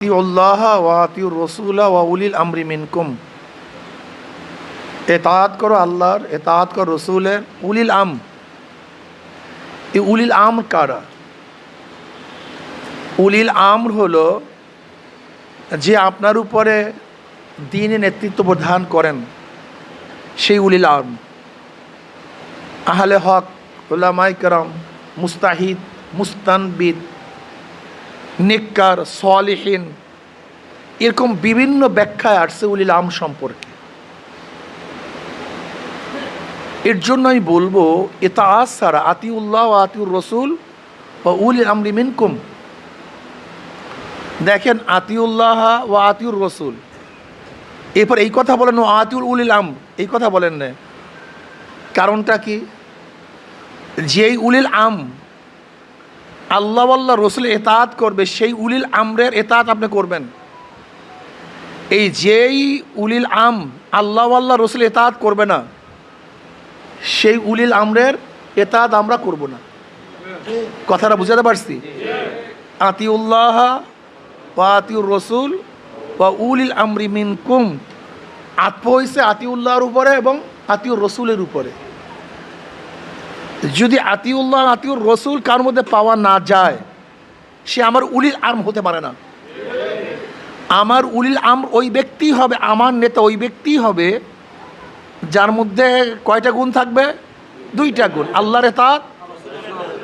আতিউল্লাহ ওয়া আতিউর রাসূলা ওয়া উলিল আমরি মিনকুম। এতাআত করো আল্লাহর, এতাআত করো রসুলের। উলিল আম, এই উলিল আমর কারা? উলিল আমর হলো যে আপনার উপরে দ্বীনে নেতৃত্ব প্রদান করেন, সেই উলিল আম। আহলে হক, উলামায়ে কেরাম, মুস্তাহিদ, মুস্তানবিদ, নেককার, সালিহিন, এরকম বিভিন্ন ব্যাখ্যায় আসছে উলিল আম সম্পর্কে। এর জন্য আমি বলবো ইতাআত ছাড়া আতিউল্লাহ ওয়া আতিউর রাসূল ওয়া উলিল আমরি মিনকুম। দেখেন, আতিউল্লাহ ওয়া আতিউর রাসূল, এরপর এই কথা বলেন ও আতিউল উলিল আম, এই কথা বলেন না। কারণটা কি? যেই উলিল আম আল্লাহ আল্লাহ রসুল এতাআত করবে, সেই উলিল আমরের এতাআত আপনি করবেন। এই যেই উলিল আম আল্লাহ আল্লাহ রসুল এতাআত করবে না, সেই উলিল আমরের এতাআত আমরা করব না। কথাটা বুঝাতে পারছি? আতিউল্লাহ ওয়া আতিউর রাসূল ওয়া উলিল আমরি মিনকুম, আত্ম হইছে আতিউল্লাহর উপরে এবং আতিউর রসুলের উপরে। যদি আতিউল্লাহ আতিউর রসুল কার মধ্যে পাওয়া না যায়, সে আমার উলিল আম হতে পারে না। আমার উলিল আম ওই ব্যক্তি হবে, আমার নেতা ওই ব্যক্তি হবে যার মধ্যে কয়টা গুণ থাকবে? দুইটা গুণ, আল্লাহর এতাআত,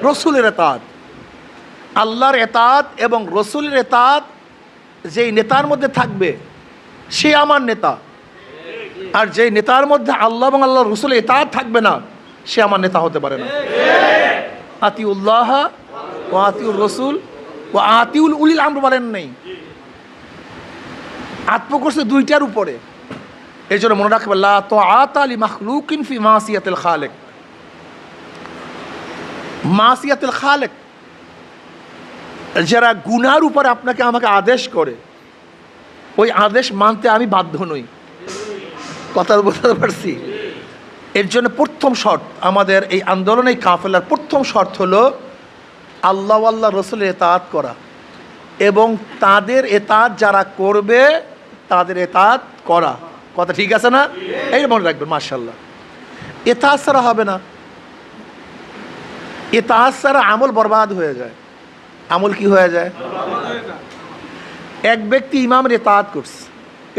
রসুলের এতাআত। আল্লাহর এতাআত এবং রসুলের এতাআত যেই নেতার মধ্যে থাকবে, সে আমার নেতা। আর যেই নেতার মধ্যে আল্লাহ এবং আল্লাহ রসুলের এতাআত থাকবে না, সে আমার নেতা হতে পারে না। আতিউল্লাহ ওয়া আতিউর রাসূল ওয়া আতিউল উলিল আমর বলেন নেই, আত্ম করছে দুইটার উপরে। এই জন্য মনে রাখবে লা তাআতা লি মাখলুকিন ফি মাসিয়াতিল খালিক। মাসিয়াতুল খালিক, যারা গুনার উপরে আপনাকে আমাকে আদেশ করে, ওই আদেশ মানতে আমি বাধ্য নই। কথা বলতে পারছি? এর জন্য প্রথম শর্ত, আমাদের এই আন্দোলনে কাফেলার প্রথম শর্ত হলো আল্লাহ আল্লাহ রসুলের এতাআত করা, এবং তাদের এতাআত যারা করবে তাদের এতাআত করা। কথা ঠিক আছে না? এই মনে রাখবেন। মাশাআল্লাহ, এতাআত ছাড়া হবে না। এতাআত ছাড়া আমল বরবাদ হয়ে যায়। আমল কি হয়ে যায়? এক ব্যক্তি ইমামের এতাআত করছে,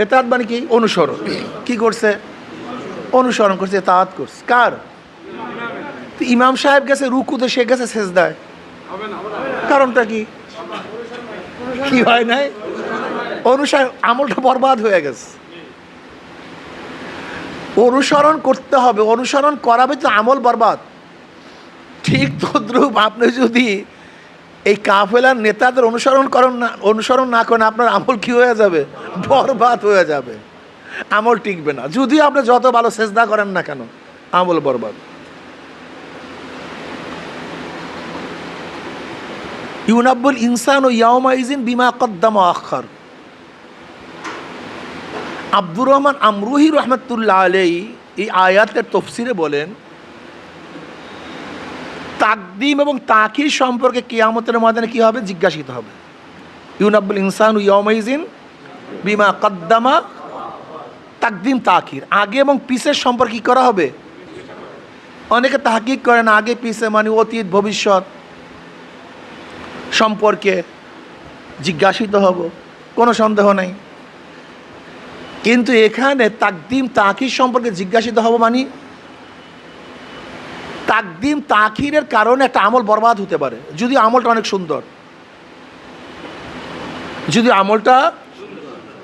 এতাআত মানে কি? অনুসরণ। কি করছে? অনুসরণ করছে, এতাআত করছে। কার? ইমাম সাহেব গেছে রুকুতে, সে গেছে সেজদায়। কারণটা কি? কি হয় নাই? অনুসরণ, আমলটা বরবাদ হয়ে গেছে। অনুসরণ করতে হবে, অনুসরণ করাবে তো আমল বরবাদ। ঠিক তদ্রূপ আপনি যদি এই কাফেলার নেতাদের অনুসরণ না করেন, আপনার আমল কি হয়ে যাবে? বরবাদ হয়ে যাবে। আমল টিকবে না। যদিও আপনি যত ভালো সেজদা করেন না কেন, আমল বরবাদ। ইউনাব্বুল ইনসানু ইয়াওমাইযিন বিমা কদ্দামা আখার। আব্দুর রহমান আমরুহি রহমাতুল্লাহ আলাইহি এই আয়াতের তাফসিরে বলেন, তাকদিম এবং তাখির সম্পর্কে কিয়ামতের ময়দানে কি হবে? জিজ্ঞাসিত হবে। ইউনাব্বুল ইনসানু ইয়াওমাইযিন বিমা কদ্দামা, তাকদিম তাখির, আগে এবং পিছের সম্পর্কে কি করা হবে? অনেকে তাহকিক করেন আগে পিছে মানে অতীত ভবিষ্যৎ সম্পর্কে জিজ্ঞাসিত হব, কোনো সন্দেহ নাই। কিন্তু এখানে তাকদিম তাখির সম্পর্কে জিজ্ঞাসিত হব মানে তাকদিম তাখিরের কারণে একটা আমল বরবাদ হতে পারে। যদি আমলটা অনেক সুন্দর, যদি আমলটা,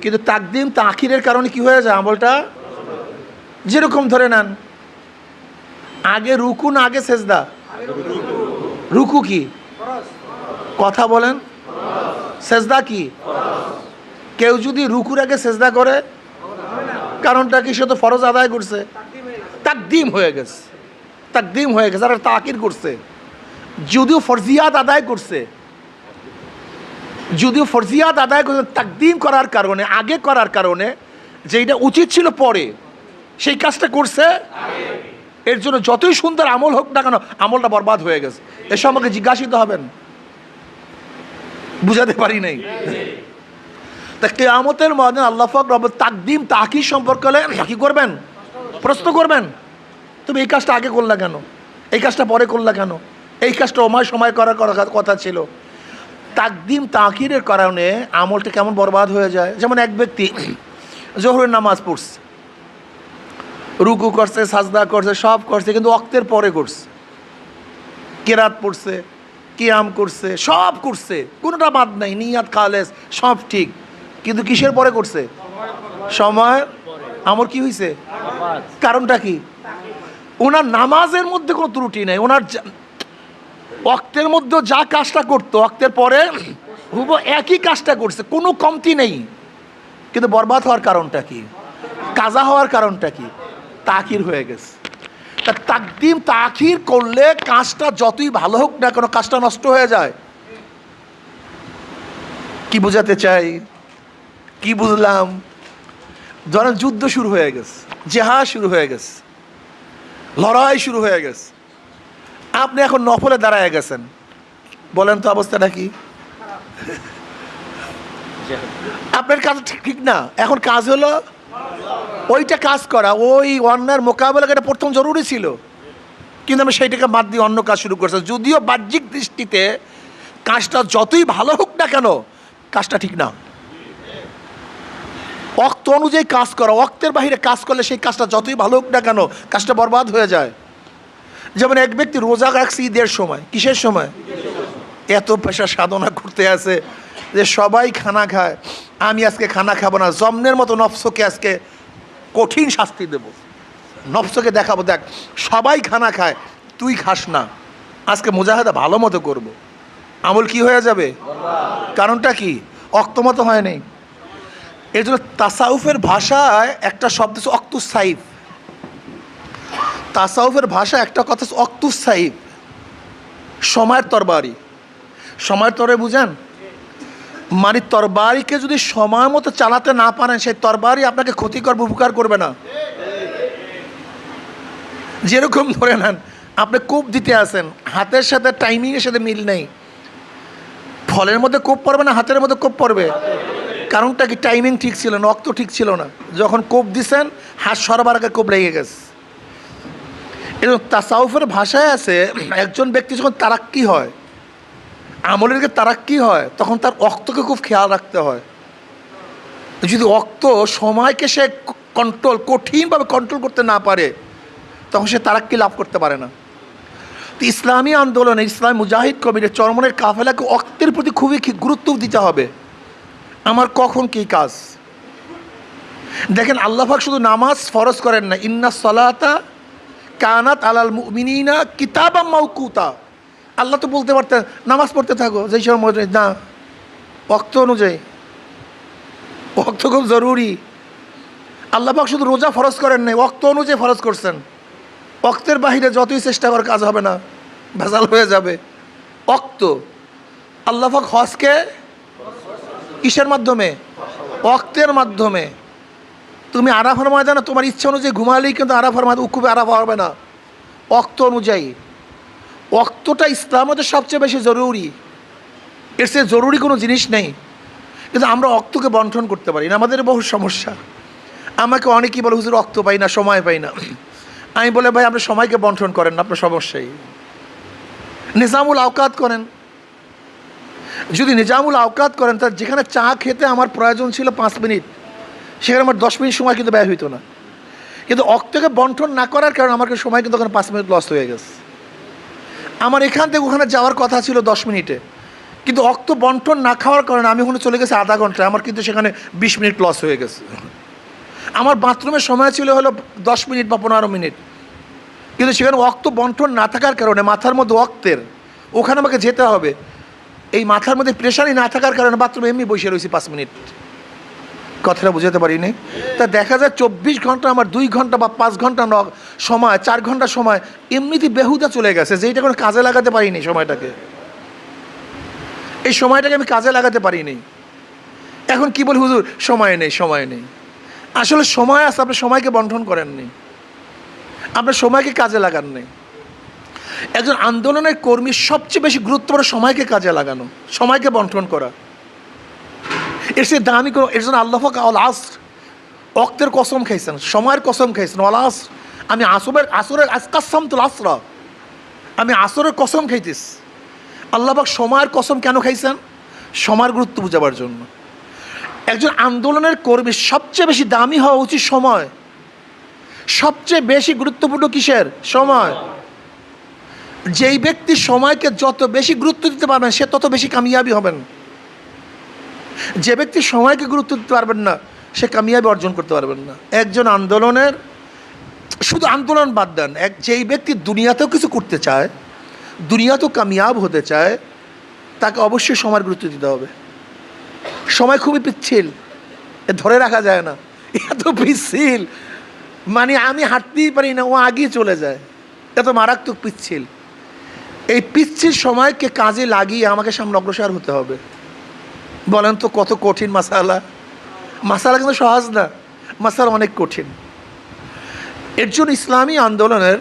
কিন্তু তাকদিম তাখিরের কারণে কি হয়ে যায়? আমলটা, যেরকম ধরে নেন আগে রুকু না আগে সেজদা? রুকু কি? কথা বলেন। সেজদা কি? কেউ যদি রুকুর আগে সেজদা করে, কারণটা কি? সে তো ফরজ আদায় করছে, তাকদিম হয়ে গেছে, তাকদিম হয়ে গেছে। আর তাকির করছে, যদিও ফরজিয়াত আদায় করছে, যদিও ফরজিয়াত আদায় করছে, তাকদিম করার কারণে, আগে করার কারণে, যেটা উচিত ছিল পরে, সেই কাজটা করছে। এর জন্য যতই সুন্দর আমল হোক না কেন, আমলটা বরবাদ হয়ে গেছে। এ সম্পর্কে জিজ্ঞাসিত হবেন। বুঝাতে পারি নাই? তা কিয়ামতের ময়দানে আল্লাহ পাক রব তাকদিম তাকির সম্পর্কে হলে কি করবেন? প্রশ্ন করবেন, তুমি এই কাজটা আগে করলা কেন, এই কাজটা পরে করলা কেন, এই কাজটা সময় করার কথা ছিল। তাকদিম তাকিরের কারণে আমলটা কেমন বরবাদ হয়ে যায়। যেমন এক ব্যক্তি জোহরের নামাজ পড়ছে, রুকু করছে, সাজদা করছে, সব করছে, কিন্তু ওয়াক্তের পরে করছে, কেরাত পড়ছে, কিয়াম করছে, সব করছে, কোনোটা বাদ নাই, নিয়াত খালেস সব ঠিক, কিন্তু কিসের পরে করছে? সময়। আমর কি হয়েছে? কারণটা কি? ওনার নামাজের মধ্যে কোনো ত্রুটি নেই, ওনার ওয়াক্তের মধ্যে যা কাজটা করতো ওয়াক্তের পরে হুবহু একই কাজটা করছে, কোনো কমতি নেই, কিন্তু বরবাদ হওয়ার কারণটা কি? কাজা হওয়ার কারণটা কি? তাকির হয়ে গেছে। তা তাকদিম তাখির করলে কাজটা যতই ভালো হোক না কেন কাজটা নষ্ট হয়ে যায়। কি বোঝাতে চাই? কি বুঝলাম? ধরেন যুদ্ধ শুরু হয়ে গেছে, জেহাদ শুরু হয়ে গেছে, লড়াই শুরু হয়ে গেছে, আপনি এখন নফলে দাঁড়ায় গেছেন, বলেন তো অবস্থাটা কি? আপনার কাজ ঠিক না, এখন কাজ হলো ওইটা কাজ করা, ওই অন্যার মোকাবেলা এটা প্রথম জরুরি ছিল, কিন্তু আমি সেইটাকে বাদ দিয়ে অন্য কাজ শুরু করছি, যদিও বাহ্যিক দৃষ্টিতে কাজটা যতই ভালো হোক না কেন কাজটা ঠিক না। ওয়াক্ত অনুযায়ী কাজ করা, ওয়াক্তের বাহিরে কাজ করলে সেই কাজটা যতই ভালো হোক না কেন কাজটা বরবাদ হয়ে যায়। যেমন এক ব্যক্তি রোজা রাখছে ঈদের সময়, কিসের সময়? এত পেশা সাধনা করতে আছে যে সবাই খানা খায়, আমি আজকে খানা খাবো না, জমনের মতো নফসকে আজকে কঠিন শাস্তি দেব, নফসকে দেখাবো, দেখ সবাই খানা খায় তুই খাস না, আজকে মুজাহাদা ভালো মতো করবো, আমল কি হয়ে যাবে? কারণটা কি? অক্ত মতো হয় নাই। এর জন্য তাসাউফের ভাষায় একটা শব্দ হচ্ছে অক্তুস সাইফ। তাসাউফের ভাষা একটা কথা হচ্ছে অক্তুস সাইফ, সময়ের তরবারি। সময়ের তরবারি বুঝেন? মানে তরবারিকে যদি সময় মতো চালাতে না পারেন সেই তরবারি আপনাকে ক্ষতি করবে, উপকার করবে না। যেরকম ধরে নেন আপনি কোপ দিতে আসেন, হাতের সাথে টাইমিংয়ের সাথে মিল নেই, ফলের মধ্যে কোপ পড়বে না হাতের মধ্যে কোপ পড়বে? কারণটা কি? টাইমিং ঠিক ছিল না, অক্ত ঠিক ছিল না, যখন কোপ দিছেন হাত সরবার আগে কোপ লেগে গেছে। এবং তাসাউফের ভাষায় আছে একজন ব্যক্তি যখন তারাক্কি হয়, আমলের দিকে তারাক্কি হয়, তখন তার অক্তকে খুব খেয়াল রাখতে হয়। যদি অক্ত সময়কে সে কঠিনভাবে কন্ট্রোল করতে না পারে তখন সে তারাক্কি লাভ করতে পারে না। তো ইসলামী আন্দোলনে ইসলামী মুজাহিদ কমিটির চরমনের কাফেলাকে অক্তের প্রতি খুবই গুরুত্ব দিতে হবে। আমার কখন কী কাজ? দেখেন আল্লাহ পাক শুধু নামাজ ফরজ করেন না, ইন্না সলাতা কানাত আলাল মুমিনিনা কিতাবাম মাওকুতা। আল্লাহ তো বলতে পারতেন নামাজ পড়তে থাকো যেই সময়, না, ওয়াক্ত অনুযায়ী, ওয়াক্ত খুব জরুরি। আল্লাহ পাক শুধু রোজা ফরজ করেন নাই, ওয়াক্ত অনুযায়ী ফরজ করছেন। ওয়াক্তের বাহিরে যতই চেষ্টা করার কাজ হবে না, ভেজাল হয়ে যাবে। ওয়াক্ত। আল্লাহ পাক হজকে কিসের মাধ্যমে? ওয়াক্তের মাধ্যমে। তুমি আরাফার ময়দানে তোমার ইচ্ছা অনুযায়ী ঘুমালেই কিন্তু আরাফার ময়দানে উকুবে আরাফা হবে না, ওয়াক্ত অনুযায়ী। ওয়াক্তটা ইসলামের সবচেয়ে বেশি জরুরি, এর চেয়ে জরুরি কোনো জিনিস নেই, কিন্তু আমরা ওয়াক্তকে বন্টন করতে পারি না, আমাদের বহু সমস্যা। আমাকে অনেকেই বলে হুজুর ওয়াক্ত পাই না, সময় পাই না। আমি বলে ভাই আপনি সময়কে বন্টন করেন না, আপনার সমস্যাই। নিজামুল আওকাত করেন, যদি নিজামুল আওকাত করেন তার যেখানে চা খেতে আমার প্রয়োজন ছিল 5 মিনিট, সেখানে আমার 10 মিনিট সময় কিন্তু ব্যয় হইতো না, কিন্তু অক্তকে বন্টন না করার কারণে আমার সময় কিন্তু ওখানে 5 মিনিট লস হয়ে গেছে। আমার এখান থেকে ওখানে যাওয়ার কথা ছিল 10 মিনিটে, কিন্তু অক্ত বন্টন না খাওয়ার কারণে আমি ওখানে চলে গেছি আধা ঘন্টা, আমার কিন্তু সেখানে 20 মিনিট লস হয়ে গেছে। আমার বাথরুমের সময় ছিল হলো 10 মিনিট বা 15 মিনিট, কিন্তু সেখানে অক্ত বন্টন না থাকার কারণে মাথার মধ্যে অক্তের ওখানে আমাকে যেতে হবে, এই মাথার মধ্যে প্রেশারই না থাকার কারণে বাথরুমে এমনি বসে রয়েছি 5 মিনিট। কথাটা বুঝাতে পারিনি? তা দেখা যায় 24 ঘন্টা আমার 2 ঘন্টা বা 5 ঘন্টা সময়, 4 ঘন্টা সময় এমনিতেই বেহুদা চলে গেছে, যে এটা কোনো কাজে লাগাতে পারিনি। সময়টাকে, এই সময়টাকে আমি কাজে লাগাতে পারিনি। এখন কি বলি হুজুর সময় নেই, সময় নেই। আসলে সময় আছে, আপনি সময়কে বন্টন করেননি, আপনার সময়কে কাজে লাগান নেই। একজন আন্দোলনের কর্মীর সবচেয়ে বেশি গুরুত্বপূর্ণ সময়কে কাজে লাগানো, সময়কে বন্টন করা। এর সে দামি কোনো, এর জন্য আল্লাহ পাক আল আসর, ওয়াক্তের কসম খাইছেন, সময়ের কসম খাইছেন, আল আসর, আমি আসরের কাসামতুল আসরা, আমি আসরের কসম খাইতেছি। আল্লাহ পাক সময়ের কসম কেন খাইছেন? সময়ের গুরুত্ব বোঝাবার জন্য। একজন আন্দোলনের কর্মী সবচেয়ে বেশি দামি হওয়া উচিত সময়। সবচেয়ে বেশি গুরুত্বপূর্ণ কিসের? সময়। যেই ব্যক্তি সময়কে যত বেশি গুরুত্ব দিতে পারবেন সে তত বেশি কামিয়াবি হবেন। যে ব্যক্তি সময়কে গুরুত্ব দিতে পারবেন না সে কামিয়াবি অর্জন করতে পারবেন না। একজন আন্দোলনের, শুধু আন্দোলন বাদ দেন, যেই ব্যক্তি দুনিয়াতেও কিছু করতে চায়, দুনিয়াতেও কামিয়াব হতে চায়, তাকে অবশ্যই সময়ের গুরুত্ব দিতে হবে। সময় খুবই পিচ্ছিল, ধরে রাখা যায় না, এত পিচ্ছিল, মানে আমি হাঁটতেই পারি না, ও আগেই চলে যায়, এত মারাত্মক পিচ্ছিল। এই পিচ্ছিল সময়কে কাজে লাগিয়ে আমাকে সামনে অগ্রসর হতে হবে। বলেন তো কত কঠিন মাসালা! মাসালা কিন্তু সহজ না, মাসালা অনেক কঠিন। এর জন্য ইসলামী আন্দোলনের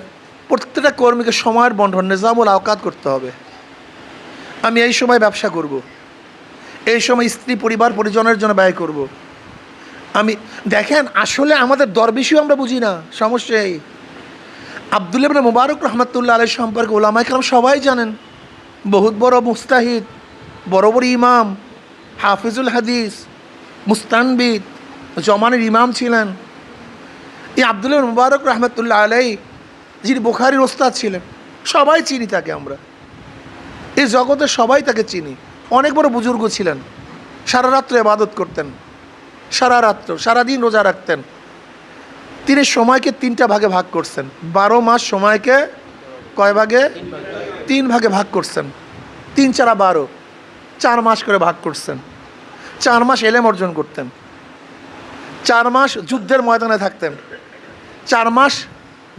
প্রত্যেকটা কর্মীকে সময়ের বন্টন, নিজামুল আওকাত করতে হবে। আমি এই সময় ব্যবসা করব, এই সময় স্ত্রী পরিবার পরিজনের জন্য ব্যয় করব। আমি দেখেন, আসলে আমাদের দরবেশিও আমরা বুঝি না, সমস্যা এই। আব্দুল্লাহ ইবনে মুবারক রহমাতুল্লাহ আলাইহি সম্পর্কে উলামায়ে কেরাম সবাই জানেন, বহুত বড় মুস্তাহিদ, বড় বড় ইমাম, হাফিজুল হাদিস, মুস্তানবিদ, জমানের ইমাম ছিলেন। এই আব্দুল্লাহ ইবনে মুবারক রহমাতুল্লাহ আলাইহি, যিনি বুখারীর ওস্তাদ ছিলেন, সবাই চিনি তাকে, আমরা এই জগতে সবাই তাকে চিনি। অনেক বড় বুজুর্গ ছিলেন, সারা রাত্র ইবাদত করতেন, সারা রাত্র সারাদিন রোজা রাখতেন। তিনি সময়কে 3টা ভাগে ভাগ করছেন। 12 মাস সময়কে কয় ভাগে? 3 ভাগে ভাগ করছেন। 3 × 4 = 12, 4 মাস করে ভাগ করছেন। 4 মাস এলেম অর্জন করতেন, 4 মাস যুদ্ধের ময়দানে থাকতেন, 4 মাস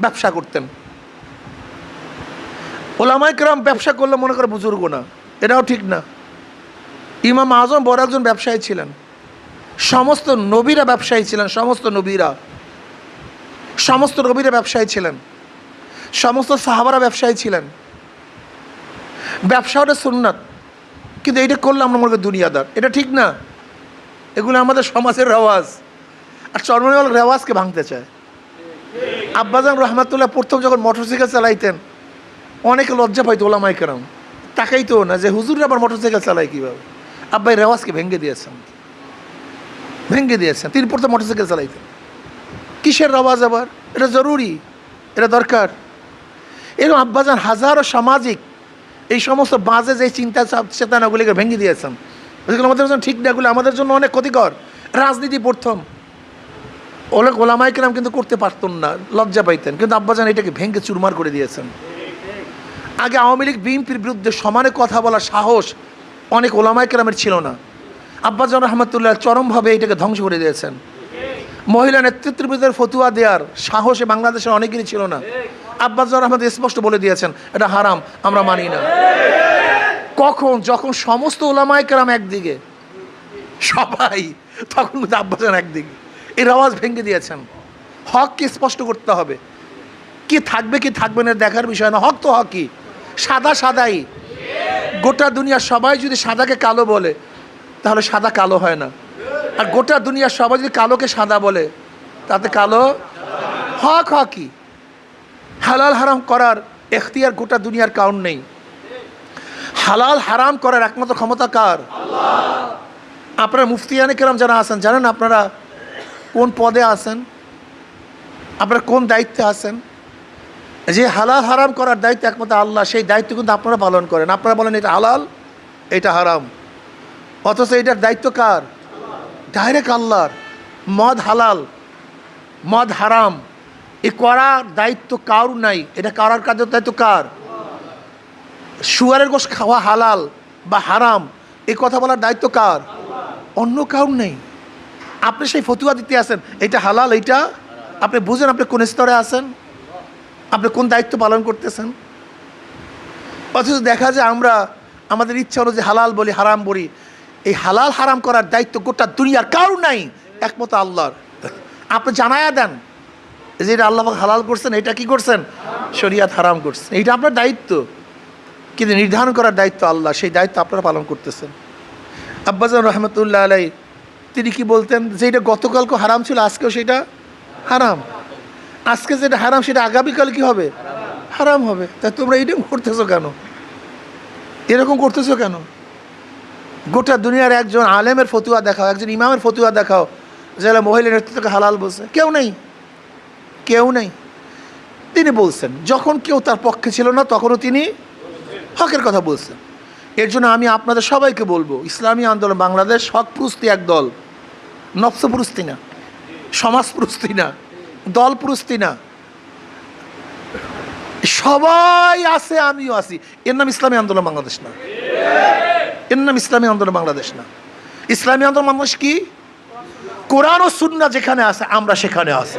ব্যবসা করতেন। ওলামায়ে কেরাম ব্যবসা করলে মনে করে বুজুর্গ না, এটাও ঠিক না। ইমাম আজম বড় একজন ব্যবসায়ী ছিলেন, সমস্ত নবীরা ব্যবসায়ী ছিলেন, সমস্ত নবীরা ব্যবসায়ী ছিলেন, সমস্ত সাহাবারা ব্যবসায়ী ছিলেন। ব্যবসা ওটা সুন্নাত, কিন্তু এইটা করলে আমরা মনে করি দুনিয়াদার, এটা ঠিক না। এগুলো আমাদের সমাজের রেওয়াজ, আর চরমনাইওয়ালা রেওয়াজকে ভাঙতে চায়। আব্বাজান রহমাতুল্লাহ প্রথম যখন মোটরসাইকেল চালাইতেন অনেকে লজ্জা পাইতো, ওলামায়ে কেরাম তাকাইতো না যে হুজুররা আবার মোটরসাইকেল চালায় কীভাবে। আব্বাই রেওয়াজকে ভেঙে দিয়েছেন। তিনি প্রথম মোটরসাইকেল চালাইতেন। কিসের রেওয়াজ আবার? এটা জরুরি, এটা দরকার। এরকম আব্বাজান হাজারো সামাজিক এই সমস্ত বাজে যে চিন্তা চেতনাগুলিকে ভেঙে দিয়েছেন, যেগুলো আমাদের জন্য ঠিক না, এগুলো আমাদের জন্য অনেক ক্ষতিকর। রাজনীতি প্রথম ওলামায়ে কেরাম কিন্তু করতে পারতেন না, লজ্জা পাইতেন, কিন্তু আব্বাজান এটাকে ভেঙে চুরমার করে দিয়েছেন। আগে আওয়ামী লীগ বিএনপির বিরুদ্ধে সমানে কথা বলার সাহস অনেক ওলামায়ে কেরামের ছিল না। আব্বাজান রহমাতুল্লাহ চরমভাবে এটাকে ধ্বংস করে দিয়েছেন। মহিলা নেতৃত্বের বিরুদ্ধে ফতুয়া দেওয়ার সাহসে বাংলাদেশের অনেকেরই ছিল না। আব্বাজান রহমত স্পষ্ট বলে দিয়েছেন এটা হারাম, আমরা মানি না। কখন? যখন সমস্ত ওলামায়ে কেরাম একদিকে, সবাই, তখন কিন্তু আব্বাজান একদিকে। এই রেওয়াজ ভেঙে দিয়েছেন। হককে স্পষ্ট করতে হবে, কি থাকবে কি থাকবে না দেখার বিষয় না। হক তো হকই, সাদা সাদাই। গোটা দুনিয়া সবাই যদি সাদাকে কালো বলে তাহলে সাদা কালো হয় না, আর গোটা দুনিয়ার সবাই যদি কালোকে সাদা বলে তাতে কালো। হক হকই। হালাল হারাম করার এখতিয়ার গোটা দুনিয়ার কাউন্ট নেই। হালাল হারাম করার একমাত্র ক্ষমতা কার? আপনারা মুফতিয়ানে কেরাম যারা আছেন, জানেন আপনারা কোন পদে আছেন, আপনারা কোন দায়িত্বে আছেন? যে হালাল হারাম করার দায়িত্ব একমাত্র আল্লাহ, সেই দায়িত্ব কিন্তু আপনারা পালন করেন। আপনারা বলেন এটা হালাল, এটা হারাম, অথচ এটার দায়িত্ব কার? ডাইরেক্ট আল্লাহর। মদ হালাল, মদ হারাম, এ করার দায়িত্ব কার নাই, এটা করার কাজের দায়িত্ব কার? শুয়ারের গোশত খাওয়া হালাল বা হারাম এই কথা বলার দায়িত্ব কার? অন্য কাউর নেই। আপনি সেই ফতুয়া দিতে আসেন এটা হালাল, এইটা আপনি বুঝেন আপনি কোন স্তরে আছেন, আপনি কোন দায়িত্ব পালন করতেছেন। অথচ দেখা যায় আমরা আমাদের ইচ্ছা হলো যে হালাল বলি হারাম বলি। এই হালাল হারাম করার দায়িত্ব গোটা দুনিয়ার কারো নাই, একমাত্র আল্লাহর। আপনি জানায়া দেন যে এটা আল্লাহ হালাল করছেন, এটা কি করছেন? শরিয়াত হারাম করছেন। এইটা আপনার দায়িত্ব, কিন্তু নির্ধারণ করার দায়িত্ব আল্লাহ, সেই দায়িত্ব আপনারা পালন করতেছেন। আব্বাজান রহমতুল্লাহ আলাইহি তিনি কি বলতেন যে এটা গতকালকে হারাম ছিল, আজকেও সেটা হারাম, আজকে যেটা হারাম সেটা আগামীকাল কি হবে, হারাম হবে। তা তোমরা এইরকম করতেছো কেন, এরকম করতেছো কেন? গোটা দুনিয়ার একজন আলেমের ফতুয়া দেখাও, একজন ইমামের ফতুয়া দেখাও যারা মহিলা নেতৃত্বকে হালাল বলছে, কেউ নেই, কেউ নেই। তিনি বলছেন যখন কেউ তার পক্ষে ছিল না তখনও তিনি হকের কথা বলছেন। এর জন্য আমি আপনাদের সবাইকে বলবো, ইসলামী আন্দোলন বাংলাদেশ হক প্রস্তি এক দল, নফস প্রস্তি না, সমাজ প্রস্তি না, দল প্রস্তি না, সবাই আছে, আমিও আছি। এর নাম ইসলামী আন্দোলন বাংলাদেশ না, এর নাম ইসলামী আন্দোলন বাংলাদেশ না। ইসলামী আন্দোলন বাংলাদেশ কি? কোরআন ও সুন্নাহ যেখানে আছে আমরা সেখানে আছি,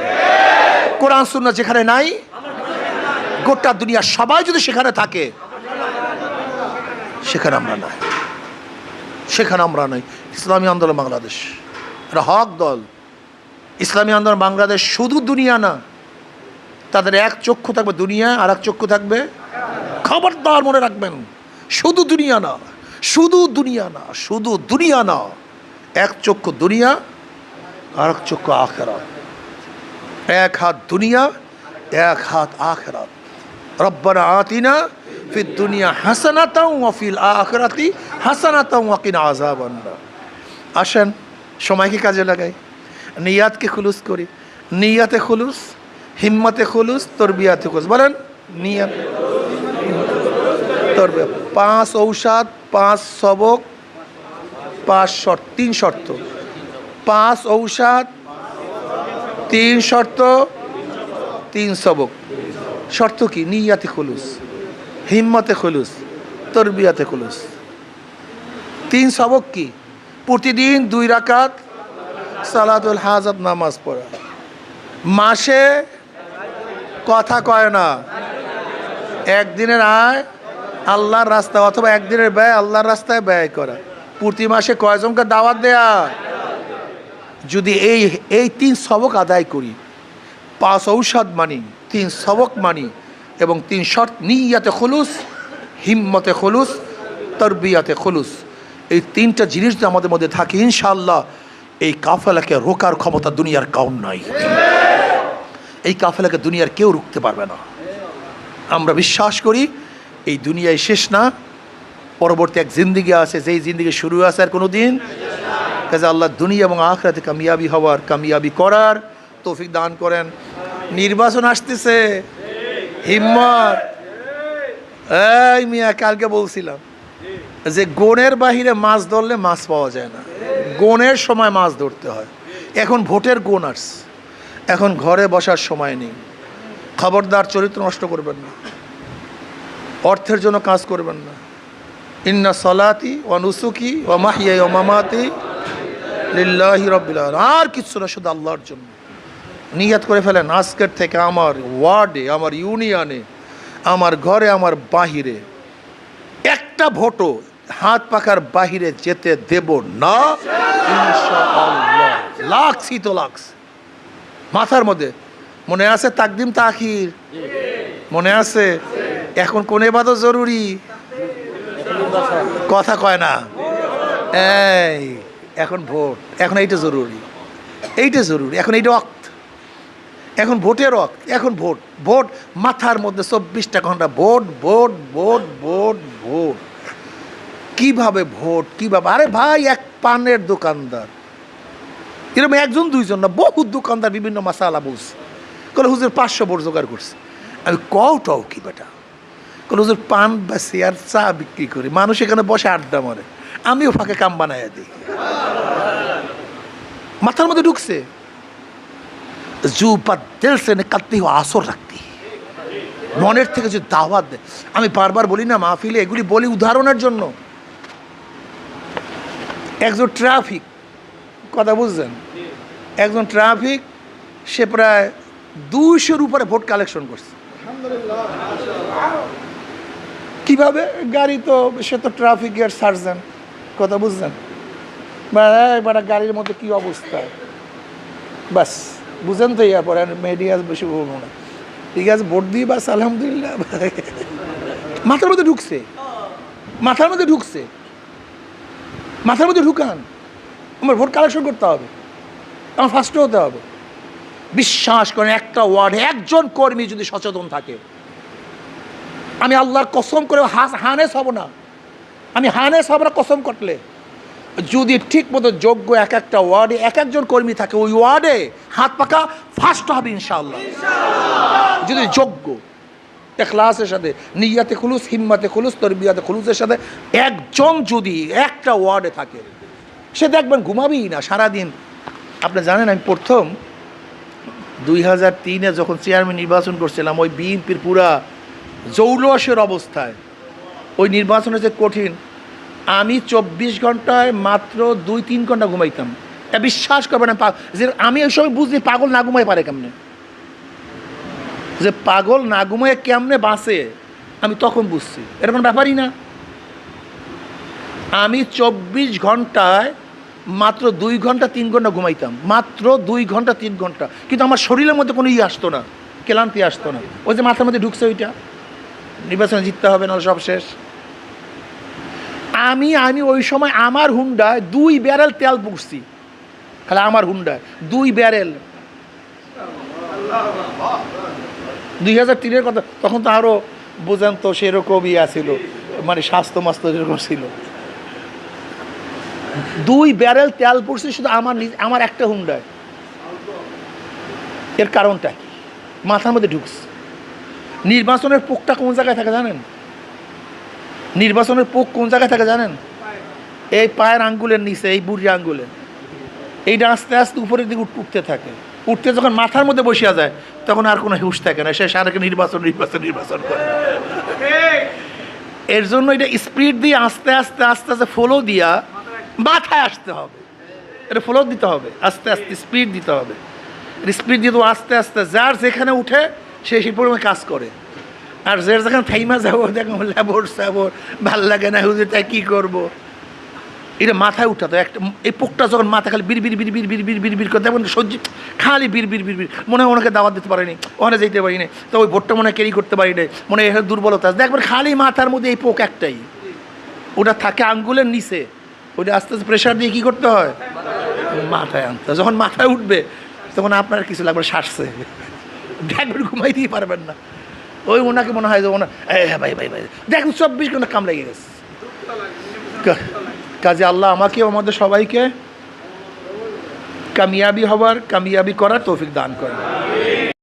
কোরআন সুন্নাহ যেখানে নাই, গোটা দুনিয়া সবাই যদি সেখানে থাকে সেখানে আমরা নাই, সেখানে আমরা নাই। ইসলামী আন্দোলন বাংলাদেশ এটা হক দল। ইসলামী আন্দোলন বাংলাদেশ শুধু দুনিয়া না, তাদের এক চক্ষু থাকবে দুনিয়া, আর এক চক্ষু থাকবে, খবরদার মনে রাখবেন, শুধু দুনিয়া না, শুধু দুনিয়া না, শুধু দুনিয়া না, এক চক্ষু দুনিয়া আর এক চক্ষু আখিরাত, এক হাত দুনিয়া এক হাত আখিরাত। রব্বানা আতিনা ফিদ দুনিয়া হাসানাতাও ওয়া ফিল আখিরাতি হাসানাতাও ওয়া কিনা আযাবান নার। আসেন সময়কে কাজে লাগাই, নিয়াতকে খুলুস করি, নিয়াতে খুলুস, হিম্মতে খুলুস, তরবিয়াতে খুলুস। বলেন নিয়াত, তরবিয়া, 5 ঔষধ, 5 সবক, 5 শর্ত, 3 শর্ত, 5 ঔষধ, 3 শর্ত, 3 সবক। শর্ত কি? নিয়াতে খুলুস, হিম্মতে খুলুস, তরবিয়াতে খুলুস। 3 সবক কি? প্রতিদিন 2 রাকাত সালাতুল হাজাত নামাজ পড়া, মাসে কথা কয় না, একদিনের আয় আল্লাহর রাস্তা অথবা একদিনের ব্যয় আল্লাহর রাস্তায় ব্যয় করা, প্রতি মাসে কয়জনকে দাওয়াত দেয়া। যদি এই 3 সবক আদায় করি, 5 ঔষধ মানি, 3 সবক মানি এবং 3 শর্ত, নিয়াতে খুলুস, হিম্মতে খুলুস, তরবিয়াতে খুলুস, এই 3টা জিনিস যদি আমাদের মধ্যে থাকে, ইনশাআল্লাহ এই কাফেলাকে রোকার ক্ষমতা দুনিয়ার কাউন নাই। এই কাফেলাকে দুনিয়ার কেউ রুখতে পারবে না। আমরা বিশ্বাস করি এই দুনিয়ায় শেষ না, পরবর্তী এক জিন্দিগি আছে, যেই জিন্দিগি শুরু আছে আর কোনো দিন। কাজে আল্লাহ দুনিয়া এবং আখিরাতে কামিয়াবি হওয়ার, কামিয়াবি করার তৌফিক দান করেন। নির্বাচন আসতেছে, হিম্মত। এই মিয়া, কালকে বলছিলাম যে গনের বাহিরে মাছ ধরলে মাছ পাওয়া যায় না, গনের সময় মাছ ধরতে হয়। এখন ভোটের গন আসছে, এখন ঘরে বসার সময় নেই। খবরদার চরিত্র নষ্ট করবেন না, অর্থের জন্য কাজ করবেন না। ইন্না সলাতি ওয়া নুসুকি ওয়া মাহইয়ায়া ওয়া মামাতি লিল্লাহি রাব্বিল আলামিন, আর কিছু না, শুধু আল্লাহর জন্য। নিয়ত করে ফেলেন আজকের থেকে আমার ওয়ার্ডে, আমার ইউনিয়নে, আমার ঘরে, আমার বাহিরে একটা ভোটও হাত পাখার বাহিরে যেতে দেব না ইনশাআল্লাহ। লাগছি তো লাগছে মাথার মধ্যে। মনে আছে তাকদিম তাখির? মনে আছে? এখন কোন ইবাদত জরুরি? কথা কয় না। এই এখন ভোট, এখন এইটা জরুরি, এইটা জরুরি, এখন এইটা ওয়াক্ত, এখন ভোটের ওয়াক্ত, এখন ভোট। ভোট মাথার মধ্যে 24টা ঘন্টা vote, vote, vote, vote, vote. কিভাবে ভোট, কিভাবে? আরে ভাই, এক পানের দোকানদার, এরকম 1 2 না, বহু দোকানদার বিভিন্ন মাসালা বলছে, কলে হুজুর 500 ভোট জোগাড় করছে। আমি কওটাও কি বেটা, কলে হুজুর পান বেশি আর চা বিক্রি করি, মানুষ এখানে বসে আড্ডা মারে, আমিও ফাঁকে কাম বানাইয়া দিই। মাথার মধ্যে ঢুকছে। জু বা দিল সে নিকলতি হো আসর রাখতি, মনের থেকে যে দাওয়াত দেয়। আমি বারবার বলি না মাহফিলে, এগুলি বলি উদাহরণের জন্য। একজন ট্রাফিক, কথা বুঝছেন, একজন ট্রাফিক, সে প্রায় 200-র উপরে ভোট কালেকশন করছে। কিভাবে? গাড়ি তো, সে তো ট্রাফিকের সার্জন, কথা বুঝছেন, এবার গাড়ির মধ্যে কি অবস্থা, বাস বুঝেন তো। ইয়ার পরে মেডিয়া বেশি বলবো না, ঠিক আছে, ভোট দিয়ে বাস আলহামদুলিল্লাহ। মাথার মধ্যে ঢুকছে, মাথার মধ্যে ঢুকছে, মাথার মধ্যে ঢুকান। আমার ভোট কালেকশন করতে হবে, আমার ফার্স্টে হতে হবে। বিশ্বাস করেন, একটা ওয়ার্ডে একজন কর্মী যদি সচেতন থাকে, আমি আল্লাহর কসম করে হানেস হব না, আমি হানেস হব না কসম করলে। যদি ঠিক মতো যোগ্য এক একটা ওয়ার্ডে এক একজন কর্মী থাকে, ওই ওয়ার্ডে হাত পাকা ফার্স্ট হবে ইনশাআল্লাহ। যদি যোগ্য, ইখলাসের সাথে, নিয়াতে খুলুস, হিম্মতে খুলুস, তরবিয়াতে খুলুসের সাথে একজন যদি একটা ওয়ার্ডে থাকে, সে দেখবেন ঘুমাবেই না সারাদিন। আপনি জানেন, আমি প্রথম 2003-এ যখন চেয়ারম্যান নির্বাচন করছিলাম, ওই বিএনপির পুরা জৌলসের অবস্থায়, ওই নির্বাচন হচ্ছে কঠিন, আমি 24 ঘন্টায় মাত্র 2-3 ঘন্টা ঘুমাইতাম। বিশ্বাস করবেন না, যে আমি ওই সময় বুঝলি পাগল না ঘুমাই পারে কেমনে, যে পাগল না ঘুমায় কেমনে বাঁচে, আমি তখন বুঝছি। এরকম ব্যাপারই না। আমি 24 ঘন্টায় মাত্র 2 ঘন্টা 3 ঘন্টা ঘুমাইতাম, মাত্র 2 ঘন্টা 3 ঘন্টা, কিন্তু আমার শরীরের মধ্যে কোনো আসতো না, ক্লান্তি আসতো না। ওই যে মাথার মধ্যে ঢুকছে ওইটা, নির্বাচনে জিততে হবে, নাহলে সব শেষ। আমি ওই সময় আমার হুন্ডায় 2 ব্যারেল তেল পুষছি, খালি আমার হুন্ডায় 2 ব্যারেল। 2003-এর কথা, তখন তো আরও বোঝেন তো সেরকমই আছিল, মানে স্বাস্থ্য মাস্ত যেরকম ছিল। 2 ব্যারেল তেল পুষছি শুধু আমার একটা হুন্ডায়। এর কারণটা কি? মাথার মধ্যে ঢুকছে। নির্বাচনের পোকটা কোন জায়গায় থাকে জানেন? নির্বাচনের পোক কোন জায়গায় থাকে জানেন? এই পায়ের আঙ্গুলের নিচে, এই বুড়ি আঙ্গুলে। এইটা আস্তে আস্তে উপরের দিকে উঠতে থাকে, উঠতে যখন মাথার মধ্যে বসিয়া যায়, তখন আর কোনো হুঁশ থাকে না, সে সারাকে নির্বাচন করে। এর জন্য এটা স্পিড দিয়ে আস্তে আস্তে আস্তে আস্তে ফলো দিয়া মাথায় আসতে হবে। এটা ফলো দিতে হবে, আস্তে আস্তে স্পিড দিতে হবে। স্পিড দিয়ে তো আস্তে আস্তে যার যেখানে উঠে সে সেই পরিমাণে কাজ করে। আর যে যেখানে থাইমা যাবো, দেখো ল্যাবর স্যাবর, ভাল লাগে না, হুজুর তাই কী করবো, এটা মাথায় উঠাতো। একটা এই পোকটা যখন মাথা খালি বিড় বিড় বিড় বিড় বিড় বিড় বিড় বিড় করতে, এখন সহ্য খালি বিড় বিড় বিড় বিড়, মনে হয় ওনাকে দাওয়াত দিতে পারিনি, ওখানে যেতে পারিনি, তো ওই ভোটটা মনে হয় ক্যারি করতে পারি নাই, মনে হয় দুর্বলতা আছে। দেখবেন খালি মাথার মধ্যে এই পোক একটাই, ওটা থাকে আঙ্গুলের নিচে। ওইটা আস্তে আস্তে প্রেশার দিয়ে কী করতে হয়, মাথায় আনতে। যখন মাথায় উঠবে তখন আপনার কিছু লাগবে, শ্বাসছে, দেখবেন ঘুমাই দিয়ে পারবেন না। ওই ওনাকে মনে হয় যে ওনা হ্যাঁ ভাই ভাই ভাই দেখুন 24 ঘন্টা কাম লেগে গেছে। কাজে আল্লাহ আমাকেও আমাদের সবাইকে কামিয়াবি করার তৌফিক দান করেন।